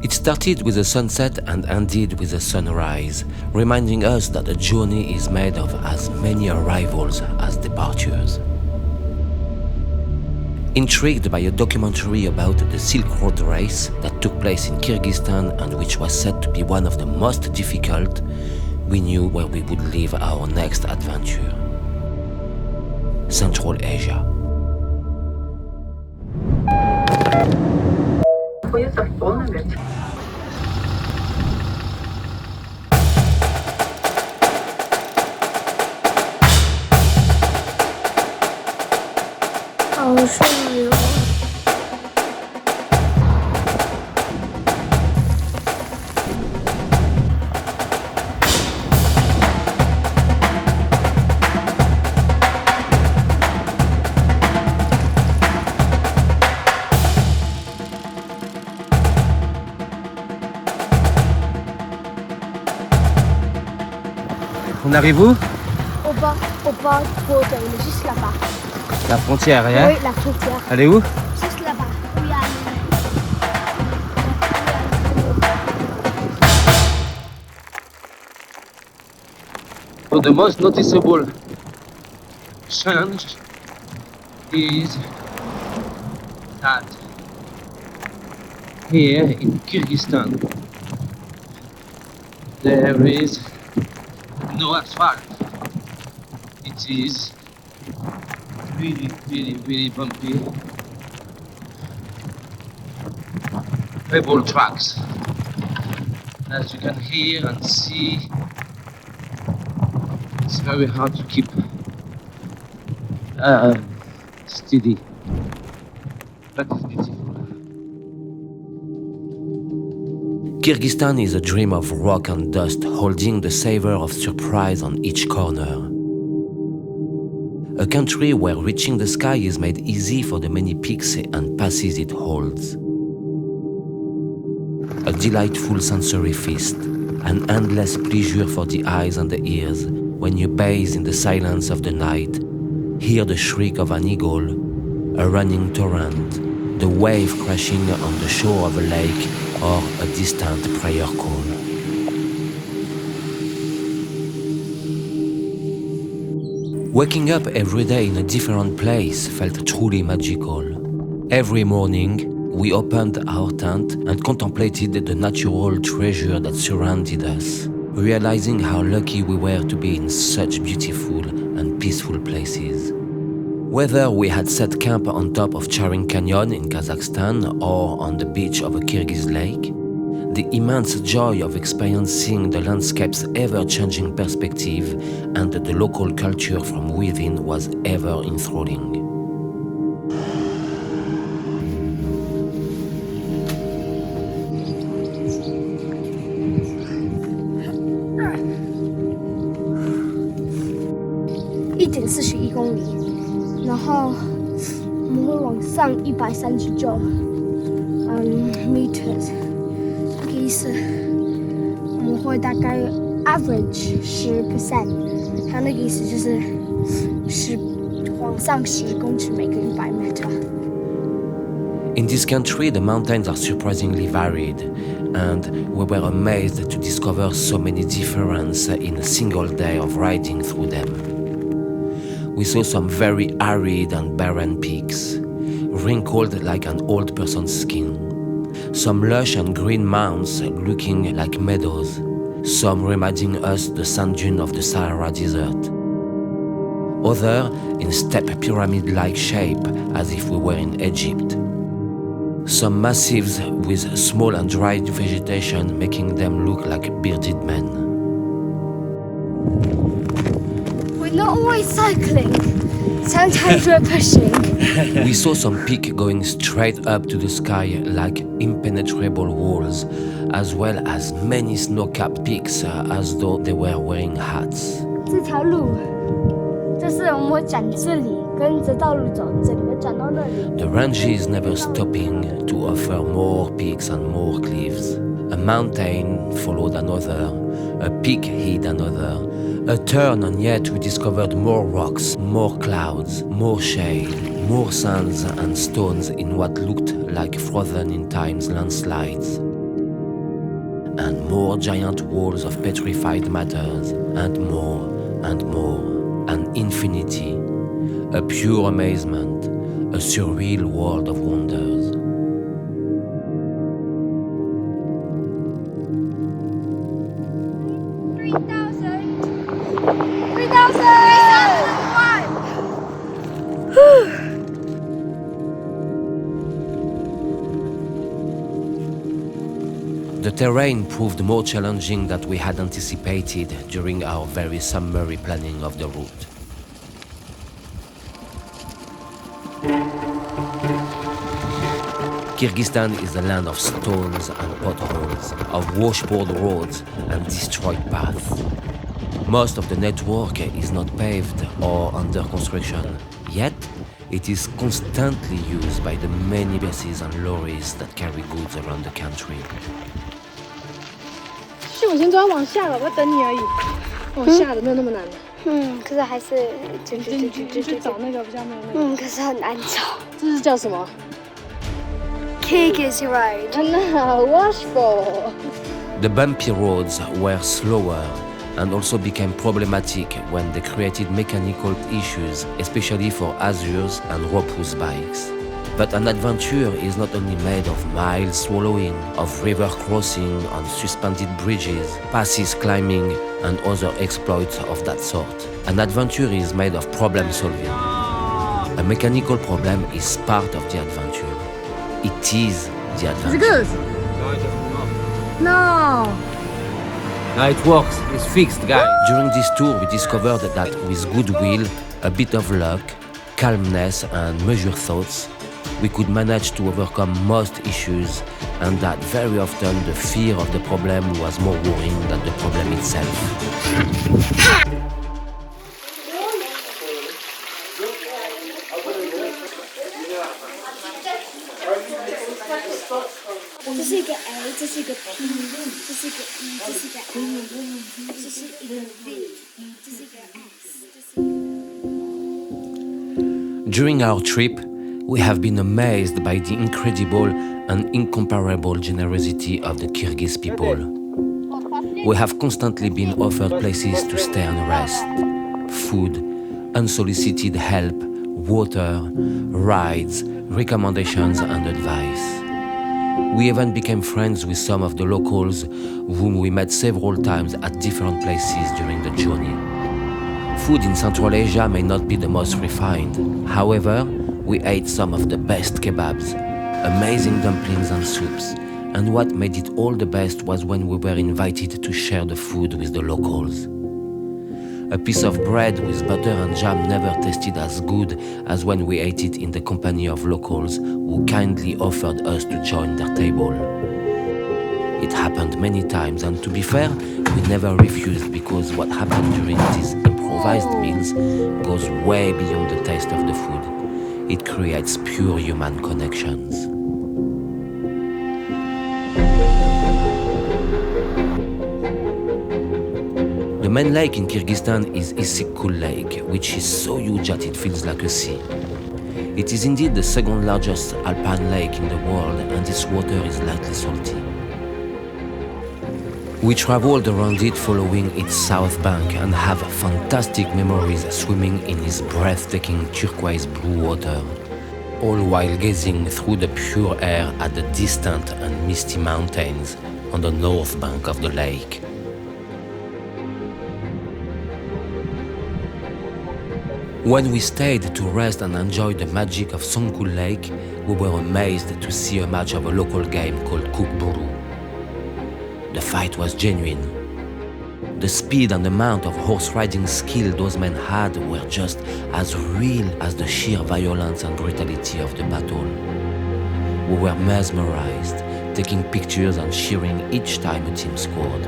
It started with the sunset and ended with the sunrise, reminding us that the journey is made of as many arrivals as departures. Intrigued by a documentary about the Silk Road race that took place in Kyrgyzstan and which was said to be one of the most difficult, we knew where we would live our next adventure: Central Asia. On arrive où? Au bas, on est juste là-bas. La frontière, hein? Oui, la frontière. Elle est où? Juste là-bas. So the most noticeable change is that here in Kyrgyzstan there is no asphalt. It is really bumpy pebble tracks. As you can hear and see, it's very hard to keep steady, but it's beautiful. Kyrgyzstan is a dream of rock and dust, holding the savor of surprise on each corner. A country where reaching the sky is made easy for the many peaks and passes it holds. A delightful sensory feast, an endless pleasure for the eyes and the ears when you bathe in the silence of the night, hear the shriek of an eagle, a running torrent, the wave crashing on the shore of a lake, or a distant prayer call. Waking up every day in a different place felt truly magical. Every morning, we opened our tent and contemplated the natural treasure that surrounded us, realizing how lucky we were to be in such beautiful and peaceful places. Whether we had set camp on top of Charing Canyon in Kazakhstan or on the beach of a Kyrgyz lake, the immense joy of experiencing the landscape's ever-changing perspective and the local culture from within was ever enthralling.141公里，然后我们会往上139meters， 这个意思我们会大概 average 10%， 它那个意思就是往上10公尺每个100 meter。 In this country, the mountains are surprisingly varied, and we were amazed to discover so many differences in a single day of riding through them. We saw some very arid and barren peaks, wrinkled like an old person's skin. Some lush and green mounds looking like meadows, some reminding us the sand dune of the Sahara Desert. Other in step pyramid-like shape, as if we were in Egypt. Some massives with small and dry vegetation making them look like bearded men. We're not always cycling. Sometimes we're pushing. We saw some peaks going straight up to the sky like impenetrable walls, as well as many snow-capped peaks as though they were wearing hats. 这条路就是我们会转这里，跟着道路走，整个转到那里。 The ranges never stopping to offer more peaks and more cliffs. A mountain followed another, a peak hid another, a turn, and yet we discovered more rocks, more clouds, more shade, more sands and stones in what looked like frozen in time's landslides. and more giant walls of petrified matters, and more, an infinity, a pure amazement, a surreal world of wonders. The terrain proved more challenging than we had anticipated during our very summary planning of the route. Kyrgyzstan is a land of stones and potholes, of washboard roads and destroyed paths. Most of the network is not paved or under construction, yet it is constantly used by the many buses and lorries that carry goods around the country. 是我先抓往下了，我等你而已。往下的没有那么难。可是还是就找那个比较没有那个。可是很难找。这是叫什么 Kyrgyz road. Washboard. The bumpy roads were slower and also became problematic when they created mechanical issues, especially for Azures and Ropus bikes. But an adventure is not only made of mile swallowing, of river crossing on suspended bridges, passes climbing, and other exploits of that sort. An adventure is made of problem solving. A mechanical problem is part of the adventure. It is the adventure. Is it good? No. Now it works. It's fixed, guys. During this tour, we discovered that with goodwill, a bit of luck, calmness, and measured thoughts, we could manage to overcome most issues, and that very often the fear of the problem was more worrying than the problem itself. 这是一个 A， 这是一个 P， 这是一个 E， 这是一个 L， 这是一个 V， 这是一个 S， 这是一个。 During our trip, we have been amazed by the incredible and incomparable generosity of the Kyrgyz people. We have constantly been offered places to stay and rest, food, unsolicited help, water, rides, recommendations and advice. We even became friends with some of the locals whom we met several times at different places during the journey. Food in Central Asia may not be the most refined. However, we ate some of the best kebabs, amazing dumplings and soups, and what made it all the best was when we were invited to share the food with the locals. A piece of bread with butter and jam never tasted as good as when we ate it in the company of locals who kindly offered us to join their table. It happened many times, and to be fair, we never refused because what happened during these improvised meals goes way beyond the taste of the food. It creates pure human connections. The main lake in Kyrgyzstan is Isyk-Kul Lake, which is so huge that it feels like a sea. It is indeed the second largest alpine lake in the world, and its water is lightly salty. We traveled around it following its south bank and have fantastic memories swimming in its breathtaking turquoise blue water, all while gazing through the pure air at the distant and misty mountains on the north bank of the lake. When we stayed to rest and enjoy the magic of Songkul Lake, we were amazed to see a match of a local game called Kukburu. The fight was genuine. The speed and amount of horse riding skill those men had were just as real as the sheer violence and brutality of the battle. We were mesmerized, taking pictures and cheering each time a team scored.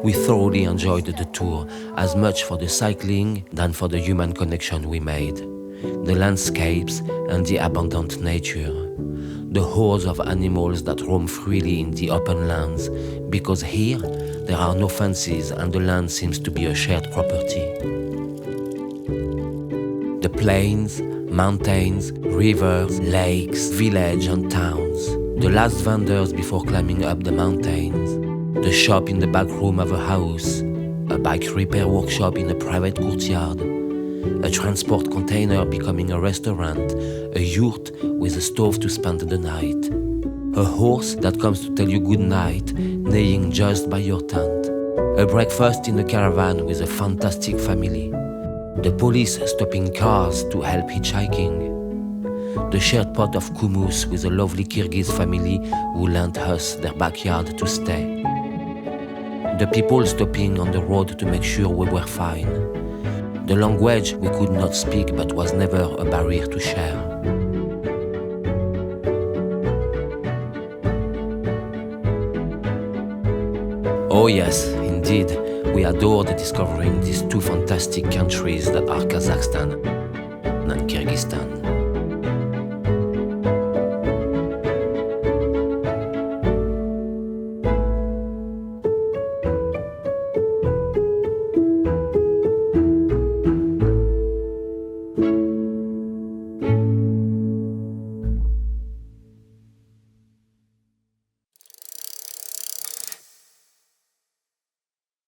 We thoroughly enjoyed the tour, as much for the cycling than for the human connection we made, the landscapes and the abundant nature, the hordes of animals that roam freely in the open lands, because here there are no fences and the land seems to be a shared property. The plains, mountains, rivers, lakes, villages and towns, the last vendors before climbing up the mountains, the shop in the back room of a house, a bike repair workshop in a private courtyard, a transport container becoming a restaurant, a yurt with a stove to spend the night, a horse that comes to tell you good night, neighing just by your tent, a breakfast in a caravan with a fantastic family, the police stopping cars to help hitchhiking, the shared pot of hummus with a lovely Kyrgyz family who lent us their backyard to stay, the people stopping on the road to make sure we were fine, the language we could not speak but was never a barrier to share. Oh yes, indeed, we adored discovering these two fantastic countries that are Kazakhstan and Kyrgyzstan.